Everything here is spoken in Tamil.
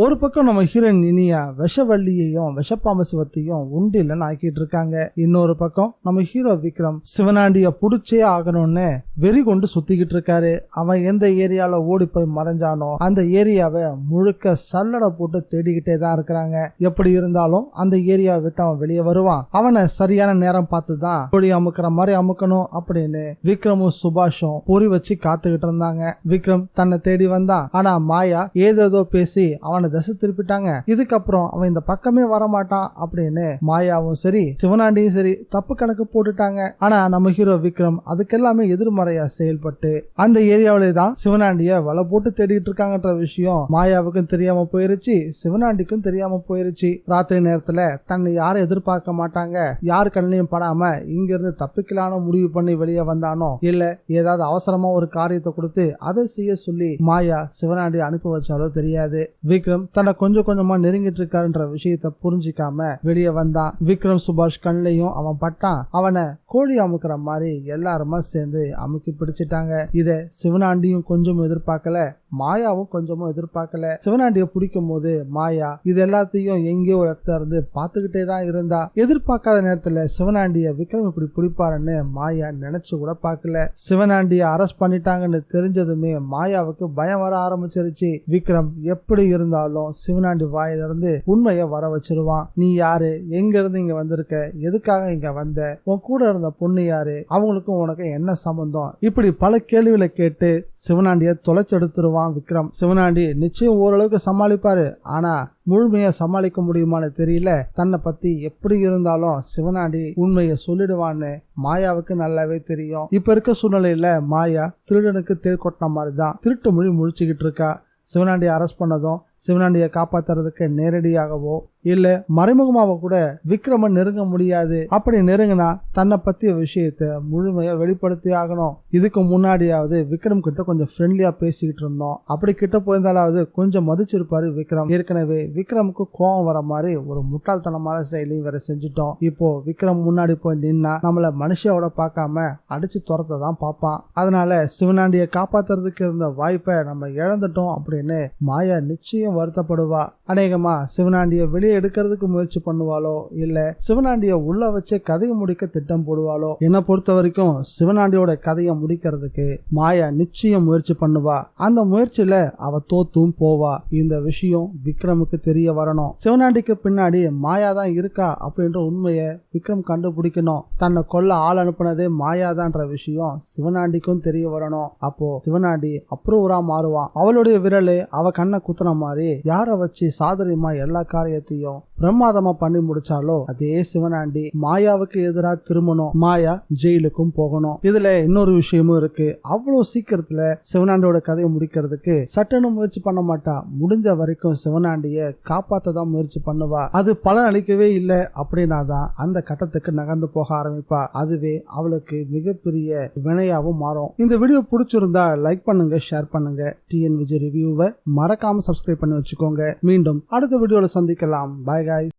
ஒரு பக்கம் நம்ம ஹீரோயின் இனியா விஷவள்ளியையும் விஷப்பாம்பு சிவத்தையும் உண்டிலன்னு ஆக்கிட்டு இருக்காங்க. இன்னொரு பக்கம் நம்ம ஹீரோ விக்ரம் சிவனாண்டிய புடிச்சே ஆகணும்னு வெறி கொண்டு சுத்திக்கிட்டு இருக்காரு. அவன் எந்த ஏரியால ஓடி போய் மறைஞ்சானோ அந்த ஏரியாவை முழுக்க சல்லடை போட்டு தேடிக்கிட்டே தான் இருக்கிறாங்க. எப்படி இருந்தாலும் அந்த ஏரியாவை விட்டு அவன் வெளியே வருவான். அவனை சரியான நேரம் பார்த்துதான் ஓடி அமுக்கிற மாதிரி அமுக்கணும் அப்படின்னு விக்ரமும் சுபாஷும் பொறி வச்சு காத்துக்கிட்டு இருந்தாங்க. விக்ரம் தன்னை தேடி வந்தான். ஆனா மாயா ஏதேதோ பேசி அவனை தசை திருப்பிட்டாங்க. இதுக்கப்புறம் அவன் இந்த பக்கமே வரமாட்டான் அப்படின்னு மாயாவும் சரி சிவனாண்டியும் சரி தப்பு கணக்கு போட்டுட்டாங்க. ஆனா நம்ம ஹீரோ விக்ரம் அதுக்கெல்லாமே எதிர்மறையா செயல்பட்டு அந்த ஏரியாவிலே தான் சிவனாண்டிய வலை போட்டு தேடிட்டு இருக்காங்கன்ற விஷயம் மாயாவுக்கும் தெரியாம போயிருச்சு, சிவனாண்டிக்கும் தெரியாம போயிருச்சு. ராத்திரி நேரத்துல தன்னை யாரும் எதிர்பார்க்க மாட்டாங்க, யாரு கண்ணையும் படாம இங்க இருந்து தப்பிக்கலான்னு முடிவு பண்ணி வெளியே வந்தானோ இல்ல ஏதாவது அவசரமா ஒரு காரியத்தை கொடுத்து அதை செய்ய சொல்லி மாயா சிவனாண்டி அனுப்பி வச்சாலோ தெரியாது. விக்ரம் தன்னை கொஞ்சம் கொஞ்சமா நெருங்கிட்டு இருக்காருன்ற விஷயத்த புரிஞ்சிக்காம வெளியே வந்தான். விக்ரம் சுபாஷ் கண்ணையும் அவன் பட்டான். அவனை கோழி அமுக்கிற மாதிரி எல்லாருமா சேர்ந்து அமுக்கி பிடிச்சிட்டாங்க. இத சிவனாண்டியும் கொஞ்சம் எதிர்பார்க்கல, மாயாவும் கொஞ்சமும் எதிர்பார்க்கல. சிவனாண்டிய பிடிக்கும் போது மாயா இது எல்லாத்தையும் எங்கேயோ ஒரு இடத்துல இருந்து பாத்துக்கிட்டே தான் இருந்தா. எதிர்பார்க்காத நேரத்துல சிவனாண்டிய விக்ரம் இப்படி பிடிப்பாருன்னு மாயா நினைச்சு கூட பார்க்கல. சிவனாண்டிய அரெஸ்ட் பண்ணிட்டாங்கன்னு தெரிஞ்சதுமே மாயாவுக்கு பயம் வர ஆரம்பிச்சிருச்சு. விக்ரம் எப்படி இருந்தாலும் சிவனாண்டி வாயிலிருந்து உண்மைய வர வச்சிருவான். நீ யாரு, எங்க இருந்து இங்க வந்திருக்க, எதுக்காக இங்க வந்த, உன் கூட இருந்த பொண்ணு யாரு, அவங்களுக்கும் உனக்கு என்ன சம்பந்தம், இப்படி பல கேள்விகளை கேட்டு சிவனாண்டிய தொலைச்செடுத்துருவான் விக்ரம். சிவனாண்டி நிச்சயம் ஓரளவுக்கு சமாளிப்பாரு, ஆனா முழுமையா சமாளிக்க முடியுமான்னு தெரியல. தன்னை பத்தி எப்படி இருந்தாலும் சிவனாண்டி உண்மையை சொல்லிடுவான்னு மாயாவுக்கு நல்லாவே தெரியும். இப்ப இருக்க சூழ்நிலையில மாயா திருடனுக்கு தேல் கொட்டின மாதிரிதான் திருட்டு மொழி முழிச்சுக்கிட்டு இருக்கா. சிவனாண்டியை அரெஸ்ட் பண்ணதும் சிவனாண்டியை காப்பாத்துறதுக்கு நேரடியாகவோ இல்ல மறைமுகமாவோ கூட விக்ரமன் நெருங்க முடியாது. அப்படி நெருங்கினா தன்னை பத்திய விஷயத்த முழுமையா வெளிப்படுத்தி ஆகணும். இதுக்கு முன்னாடியாவது விக்ரம் கிட்ட கொஞ்சம் ஃப்ரெண்ட்லியா பேசிக்கிட்டு இருந்தோம், அப்படி கிட்ட போயிருந்தாலாவது கொஞ்சம் மதிச்சிருப்பாரு விக்ரம். ஏற்கனவே விக்ரமுக்கு கோவம் வர மாதிரி ஒரு முட்டாள்தனமான செயலையும் வேற செஞ்சுட்டோம். இப்போ விக்ரம் முன்னாடி போய் நின்னா நம்மள மனுஷியோட பார்க்காம அடிச்சு துரத்த தான் பார்ப்பான். அதனால சிவனாண்டியை காப்பாத்துறதுக்கு இருந்த வாய்ப்பை நம்ம இழந்துட்டோம் அப்படின்னு மாயா நிச்சயம் வருத்தப்படுவா. அநேகமா சிவனாண்டிய வெளியே எடுக்கிறதுக்கு முயற்சி பண்ணுவாளோ இல்ல சிவனாண்டிய உள்ள வச்சு கதையை முடிக்க திட்டம் போடுவாளோ. என்னை பொறுத்த வரைக்கும் சிவனாண்டியோட கதையை முடிக்கிறதுக்கு மாயா நிச்சயம் முயற்சி பண்ணுவா. அந்த முயற்சியில அவ தோத்தும் போவா. இந்த விஷயம் விக்ரமுக்கு தெரிய வரணும். சிவனாண்டிக்கு பின்னாடி மாயா தான் இருக்கா அப்படின்ற உண்மையை விக்ரம் கண்டுபிடிக்கணும். தன்னை கொல்ல ஆள் அனுப்புனதே மாயாதான்ற விஷயம் சிவனாண்டிக்கும் தெரிய வரணும். அப்போ சிவனாண்டி அப்ரூவரா மாறுவான். அவளுடைய விரலே அவ கண்ணை குத்துன மாதிரி யார வச்சு சாதுரியமா எல்லா காரியத்தையும் பிரமாதமா பண்ணி முடிச்சாலோ அதே சிவனாண்டி மாயாவுக்கு எதிராக திரும்பணும், மாயா ஜெயிலுக்கும் போகணும். இதுல இன்னொரு விஷயமும் இருக்கு. அவ்வளவு சீக்கிரத்துல சிவனாண்டியோட கதையை முடிக்கிறதுக்கு சட்டன்னு முயற்சி பண்ண மாட்டா. முடிஞ்ச வரைக்கும் சிவனாண்டிய காப்பாத்ததான் முயற்சி பண்ணுவா. அது பலன் அளிக்கவே இல்லை அப்படின்னா தான் அந்த கட்டத்துக்கு நகர்ந்து போக ஆரம்பிப்பா. அதுவே அவளுக்கு மிகப்பெரிய வினையாவும் மாறும். இந்த வீடியோ பிடிச்சிருந்தா லைக் பண்ணுங்க, ஷேர் பண்ணுங்க. டிஎன் விஜய் ரிவ்யூவை மறக்காம சப்ஸ்கிரைப் பண்ணி வச்சுக்கோங்க. மீண்டும் அடுத்த வீடியோல சந்திக்கலாம். பாய் guys.